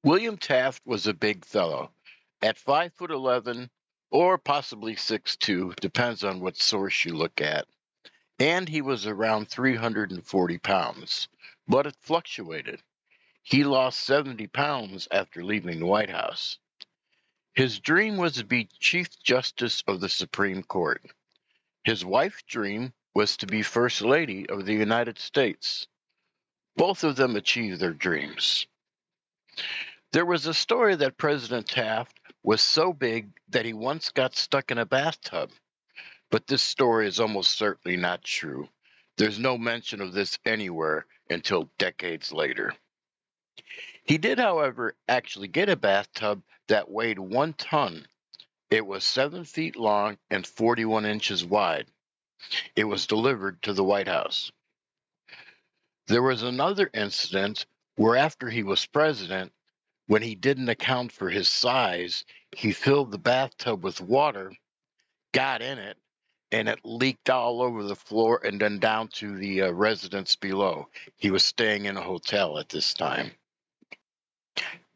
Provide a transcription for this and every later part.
William Taft was a big fellow, at 5'11", or possibly 6'2", depends on what source you look at, and he was around 340 pounds, but it fluctuated. He lost 70 pounds after leaving the White House. His dream was to be Chief Justice of the Supreme Court. His wife's dream was to be First Lady of the United States. Both of them achieved their dreams. There was a story that President Taft was so big that he once got stuck in a bathtub, but this story is almost certainly not true. There's no mention of this anywhere until decades later. He did, however, actually get a bathtub that weighed 1 ton. It was 7 feet long and 41 inches wide. It was delivered to the White House. There was another incident where after he was president, when he didn't account for his size, he filled the bathtub with water, got in it, and it leaked all over the floor and then down to the residents below. He was staying in a hotel at this time.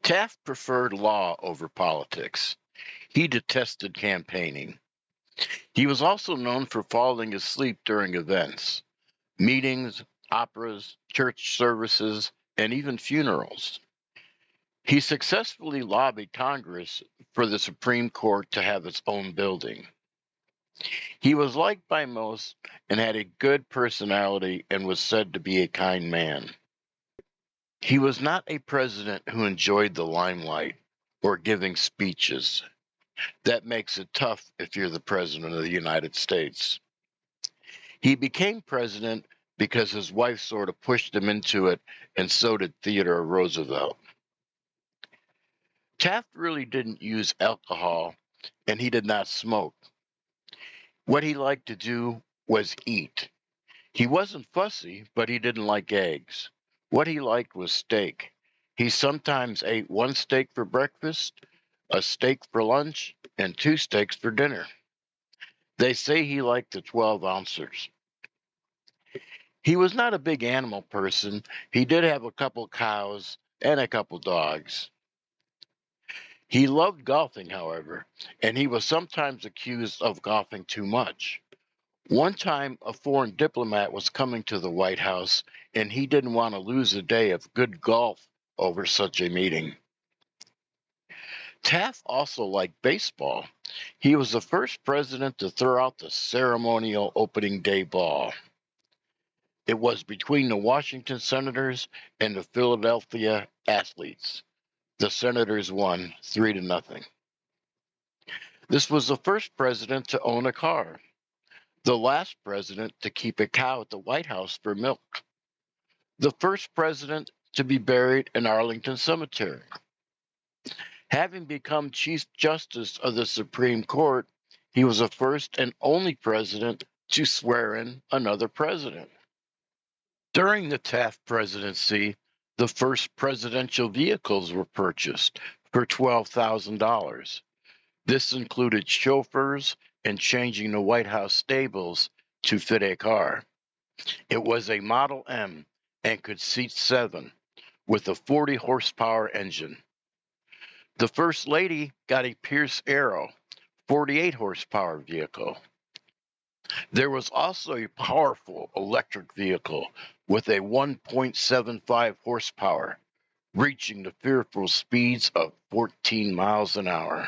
Taft preferred law over politics. He detested campaigning. He was also known for falling asleep during events, meetings, operas, church services, and even funerals. He successfully lobbied Congress for the Supreme Court to have its own building. He was liked by most and had a good personality and was said to be a kind man. He was not a president who enjoyed the limelight or giving speeches. That makes it tough if you're the president of the United States. He became president because his wife sort of pushed him into it, and so did Theodore Roosevelt. Taft really didn't use alcohol, and he did not smoke. What he liked to do was eat. He wasn't fussy, but he didn't like eggs. What he liked was steak. He sometimes ate 1 steak for breakfast, a steak for lunch, and 2 steaks for dinner. They say he liked the 12 ounces. He was not a big animal person. He did have a couple cows and a couple dogs. He loved golfing, however, and he was sometimes accused of golfing too much. One time, a foreign diplomat was coming to the White House, and he didn't want to lose a day of good golf over such a meeting. Taft also liked baseball. He was the first president to throw out the ceremonial opening day ball. It was between the Washington Senators and the Philadelphia Athletes. The Senators won 3-0. This was the first president to own a car, the last president to keep a cow at the White House for milk, the first president to be buried in Arlington Cemetery. Having become Chief Justice of the Supreme Court, he was the first and only president to swear in another president. During the Taft presidency, the first presidential vehicles were purchased for $12,000. This included chauffeurs and changing the White House stables to fit a car. It was a Model M and could seat 7 with a 40-horsepower engine. The First Lady got a Pierce Arrow, 48-horsepower vehicle. There was also a powerful electric vehicle with a 1.75 horsepower, reaching the fearful speeds of 14 miles an hour.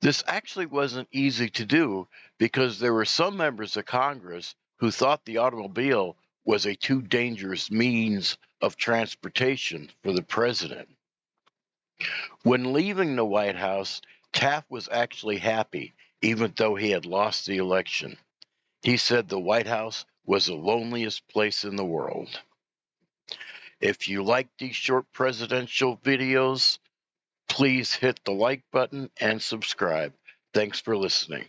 This actually wasn't easy to do because there were some members of Congress who thought the automobile was a too dangerous means of transportation for the president. When leaving the White House, Taft was actually happy, even though he had lost the election. He said the White House was the loneliest place in the world. If you like these short presidential videos, please hit the like button and subscribe. Thanks for listening.